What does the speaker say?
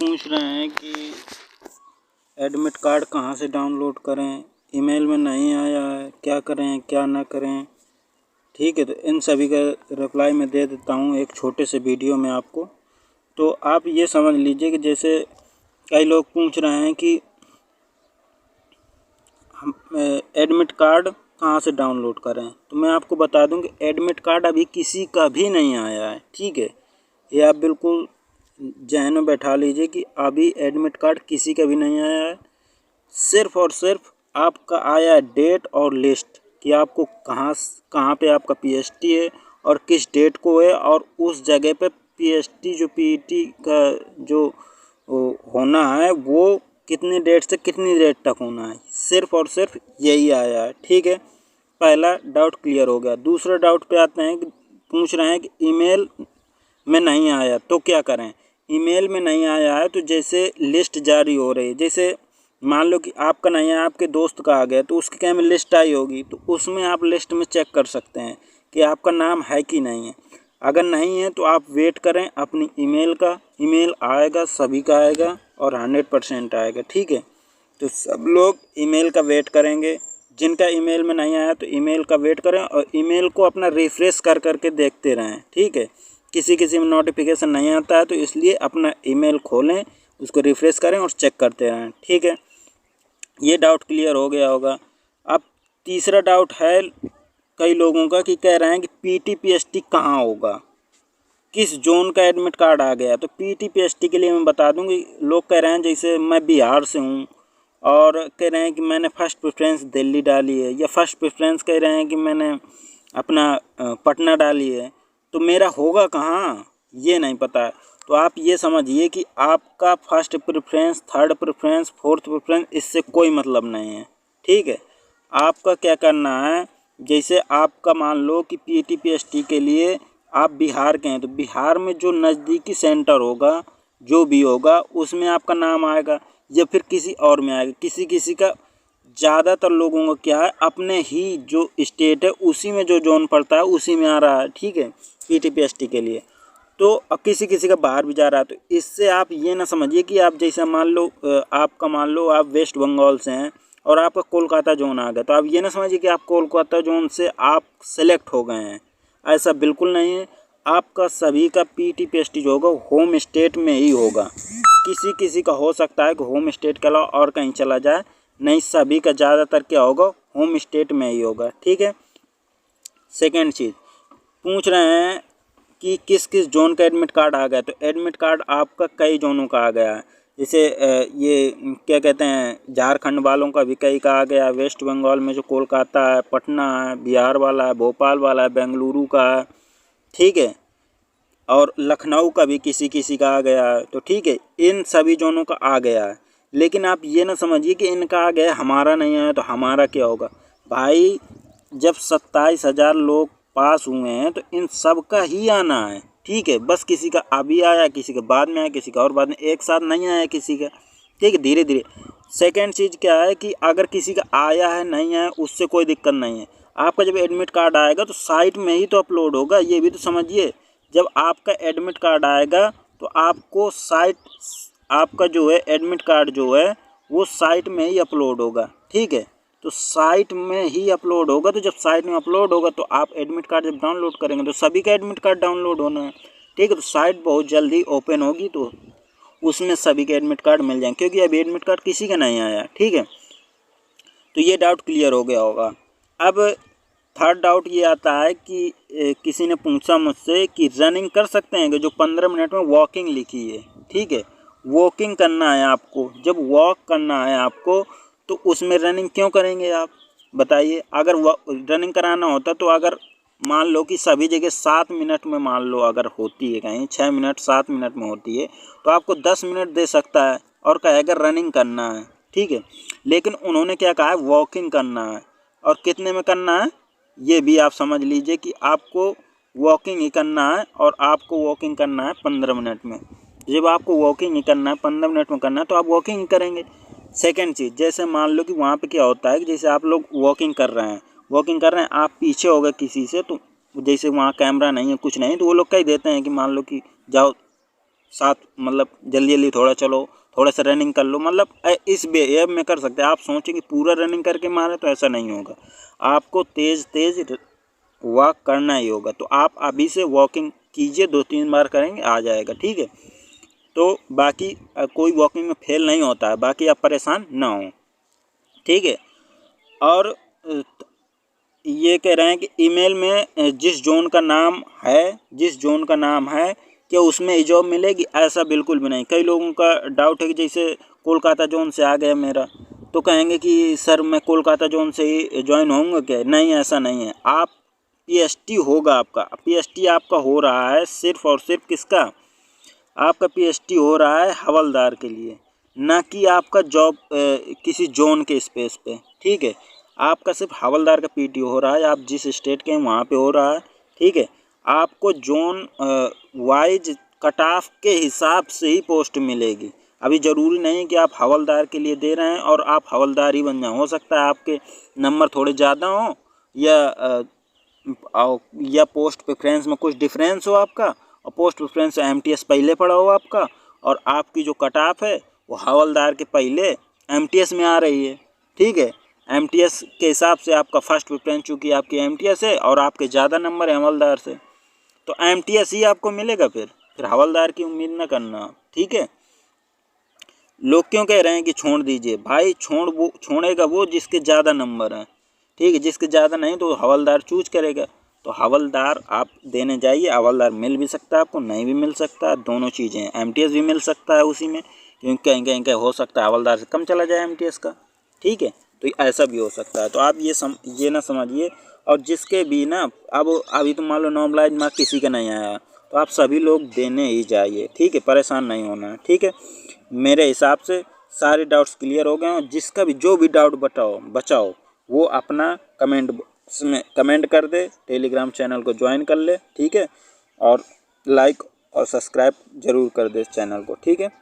पूछ रहे हैं कि एडमिट कार्ड कहाँ से डाउनलोड करें, ईमेल में नहीं आया है, क्या करें क्या ना करें। ठीक है, तो इन सभी का रिप्लाई मैं दे देता हूँ एक छोटे से वीडियो में आपको। तो आप ये समझ लीजिए कि जैसे कई लोग पूछ रहे हैं कि हम एडमिट कार्ड कहाँ से डाउनलोड करें, तो मैं आपको बता दूं कि एडमिट कार्ड अभी किसी का भी नहीं आया है। ठीक है, ये आप बिल्कुल ज़हन में बैठा लीजिए कि अभी एडमिट कार्ड किसी का भी नहीं आया है। सिर्फ़ और सिर्फ आपका आया है डेट और लिस्ट कि आपको कहाँ पे आपका पीएसटी है और किस डेट को है, और उस जगह पे पीएसटी जो पीईटी का जो होना है वो कितनी डेट से कितनी डेट तक होना है। सिर्फ़ और सिर्फ यही आया है। ठीक है, पहला डाउट क्लियर हो गया। दूसरा डाउट पे आते हैं कि पूछ रहे हैं कि ईमेल में नहीं आया तो क्या करें। ईमेल में नहीं आया है तो जैसे लिस्ट जारी हो रही है, जैसे मान लो कि आपका नहीं आया, आपके दोस्त का आ गया, तो उसके क्या में लिस्ट आई होगी, तो उसमें आप लिस्ट में चेक कर सकते हैं कि आपका नाम है कि नहीं है। अगर नहीं है तो आप वेट करें अपनी ईमेल का, ईमेल आएगा, सभी का आएगा और 100% आएगा। ठीक है, तो सब लोग ईमेल का वेट करेंगे। जिनका ईमेल में नहीं आया तो ईमेल का वेट करें और ईमेल को अपना रिफ्रेश कर करके देखते रहें। ठीक है, किसी में नोटिफिकेशन नहीं आता है तो इसलिए अपना ईमेल खोलें, उसको रिफ्रेश करें और चेक करते रहें। ठीक है, ये डाउट क्लियर हो गया होगा। अब तीसरा डाउट है कई लोगों का कि कह रहे हैं कि पीटी पीएसटी कहाँ होगा, किस जोन का एडमिट कार्ड आ गया। तो पीटी पीएसटी के लिए मैं बता दूं कि लोग कह रहे हैं जैसे मैं बिहार से हूँ और कह रहे हैं कि मैंने फ़र्स्ट प्रेफरेंस दिल्ली डाली है, या फर्स्ट प्रेफरेंस कह रहे हैं कि मैंने अपना पटना डाली है, तो मेरा होगा कहाँ ये नहीं पता है। तो आप ये समझिए कि आपका first preference, third preference, fourth preference इससे कोई मतलब नहीं है। ठीक है, आपका क्या करना है, जैसे आपका मान लो कि पीटी पीएसटी के लिए आप बिहार के हैं, तो बिहार में जो नज़दीकी सेंटर होगा जो भी होगा उसमें आपका नाम आएगा या फिर किसी और में आएगा। किसी का ज़्यादातर लोगों का क्या है, अपने ही जो स्टेट है उसी में जो जोन पड़ता है उसी में आ रहा है। ठीक है, पीटी पीएसटी के लिए। तो किसी का बाहर भी जा रहा है, तो इससे आप ये ना समझिए कि आप जैसे मान लो आप वेस्ट बंगाल से हैं और आपका कोलकाता जोन आ गया, तो आप ये ना समझिए कि आप कोलकाता जोन से आप सेलेक्ट हो गए हैं। ऐसा बिल्कुल नहीं है। आपका सभी का पीटी पीएसटी जो होगा होम स्टेट में ही होगा। किसी का हो सकता है कि होम स्टेट के अलावा और कहीं चला जाए, नहीं, सभी का ज़्यादातर क्या होगा, होम स्टेट में ही होगा। ठीक है, सेकेंड चीज़ पूछ रहे हैं कि किस किस जोन का एडमिट कार्ड आ गया। तो एडमिट कार्ड आपका कई जोनों का आ गया है। जैसे ये क्या कहते हैं, झारखंड वालों का भी कई का आ गया, वेस्ट बंगाल में जो कोलकाता है, पटना है, बिहार वाला है, भोपाल वाला है, बेंगलुरु का है। ठीक है, और लखनऊ का भी किसी का आ गया है। तो ठीक है, इन सभी जोनों का आ गया है। लेकिन आप ये ना समझिए कि इनका आ गया, हमारा नहीं आया तो हमारा क्या होगा। भाई, जब 27,000 लोग पास हुए हैं तो इन सब का ही आना है। ठीक है, बस किसी का अभी आया, किसी का बाद में आया, किसी का और बाद में, एक साथ नहीं आया किसी का। ठीक है, धीरे धीरे। सेकेंड चीज़ क्या है कि अगर किसी का आया है नहीं आया उससे कोई दिक्कत नहीं है। आपका जब एडमिट कार्ड आएगा तो साइट में ही तो अपलोड होगा, ये भी तो समझिए। जब आपका एडमिट कार्ड आएगा तो आपको आपका जो है एडमिट कार्ड जो है वो साइट में ही अपलोड होगा। ठीक है, तो साइट में ही अपलोड होगा, तो जब साइट में अपलोड होगा तो आप एडमिट कार्ड जब डाउनलोड करेंगे तो सभी का एडमिट कार्ड डाउनलोड होना है। ठीक है, तो साइट बहुत जल्दी ओपन होगी तो उसमें सभी के एडमिट कार्ड मिल जाएंगे, क्योंकि अभी एडमिट कार्ड किसी का नहीं आया। ठीक है, तो ये डाउट क्लियर हो गया होगा। अब थर्ड डाउट ये आता है कि किसी ने पूछा मुझसे कि रनिंग कर सकते हैं कि जो 15 मिनट में वॉकिंग लिखी है। ठीक है, वॉकिंग करना है आपको, जब वॉक करना है आपको तो उसमें रनिंग क्यों करेंगे आप बताइए। अगर रनिंग कराना होता तो अगर मान लो कि सभी जगह 7 मिनट में मान लो अगर होती है, कहीं 6 मिनट 7 मिनट में होती है, तो आपको 10 मिनट दे सकता है और कहेगा रनिंग करना है। ठीक है, लेकिन उन्होंने क्या कहा है, वॉकिंग करना है। और कितने में करना है ये भी आप समझ लीजिए कि आपको वॉकिंग ही करना है, और आपको वॉकिंग करना है 15 मिनट में। जब आपको वॉकिंग ही करना है 15 मिनट में करना है तो आप वॉकिंग ही करेंगे। सेकंड चीज़, जैसे मान लो कि वहाँ पे क्या होता है कि जैसे आप लोग वॉकिंग कर रहे हैं, आप पीछे हो गए किसी से, तो जैसे वहाँ कैमरा नहीं है कुछ नहीं, तो वो लोग कह देते हैं कि मान लो कि जाओ साथ मतलब जल्दी जल्दी थोड़ा चलो, थोड़ा सा रनिंग कर लो, मतलब इस वे में कर सकते हैं। आप सोचें कि पूरा रनिंग करके मारे तो ऐसा नहीं होगा, आपको तेज़ तेज़ वॉक करना ही होगा। तो आप अभी से वॉकिंग कीजिए, 2-3 बार करेंगे आ जाएगा, ठीक है। तो बाकी कोई वॉकिंग में फेल नहीं होता है, बाकी आप परेशान ना हो, ठीक है। और ये कह रहे हैं कि ईमेल में जिस जोन का नाम है क्या उसमें जॉब मिलेगी, ऐसा बिल्कुल भी नहीं। कई लोगों का डाउट है कि जैसे कोलकाता जोन से आ गया मेरा, तो कहेंगे कि सर मैं कोलकाता जोन से ही ज्वाइन होऊंगा क्या? नहीं, ऐसा नहीं है। आप पीएसटी होगा आपका, पीएसटी आपका हो रहा है सिर्फ और सिर्फ किसका? आपका पीएसटी हो रहा है हवलदार के लिए, ना कि आपका जॉब किसी जोन के स्पेस पे, ठीक है। आपका सिर्फ हवलदार का पीटी हो रहा है, आप जिस स्टेट के हैं वहाँ पे हो रहा है, ठीक है। आपको जोन वाइज कट ऑफ के हिसाब से ही पोस्ट मिलेगी। अभी ज़रूरी नहीं कि आप हवलदार के लिए दे रहे हैं और आप हवलदार ही बन जाएं। हो सकता है आपके नंबर थोड़े ज़्यादा हों या पोस्ट प्रेफरेंस में कुछ डिफरेंस हो आपका, और पोस्ट प्रेफरेंस एमटीएस पहले पड़ा हो आपका, और आपकी जो कट ऑफ है वो हवलदार के पहले एमटीएस में आ रही है, ठीक है। एमटीएस के हिसाब से आपका फर्स्ट प्रेफरेंस चूँकि आपकी एमटीएस है और आपके ज़्यादा नंबर है हवलदार से, तो एमटीएस ही आपको मिलेगा। फिर हवलदार की उम्मीद न करना, ठीक है। लोग क्यों कह रहे हैं कि छोड़ दीजिए? भाई छोड़ेगा वो जिसके ज़्यादा नंबर हैं, ठीक है। जिसके ज़्यादा नहीं तो हवलदार चूज करेगा। तो हवलदार आप देने जाइए, हवलदार मिल भी सकता है आपको, नहीं भी मिल सकता है, दोनों चीज़ें हैं। एमटीएस भी मिल सकता है उसी में, क्योंकि कहीं कहीं हो सकता है हवलदार से कम चला जाए एमटीएस का, ठीक है। तो ऐसा भी हो सकता है। तो आप ये ना समझिए। और जिसके भी ना अब अभी तो मान लो नॉर्मलाइज मार्क किसी का नहीं आया, तो आप सभी लोग देने ही जाइए, ठीक है। परेशान नहीं होना है, ठीक है। मेरे हिसाब से सारे डाउट्स क्लियर हो गए हैं। जिसका भी जो भी डाउट बचाओ वो अपना कमेंट कर दे, टेलीग्राम चैनल को ज्वाइन कर ले, ठीक है। और लाइक और सब्सक्राइब ज़रूर कर दे इस चैनल को, ठीक है।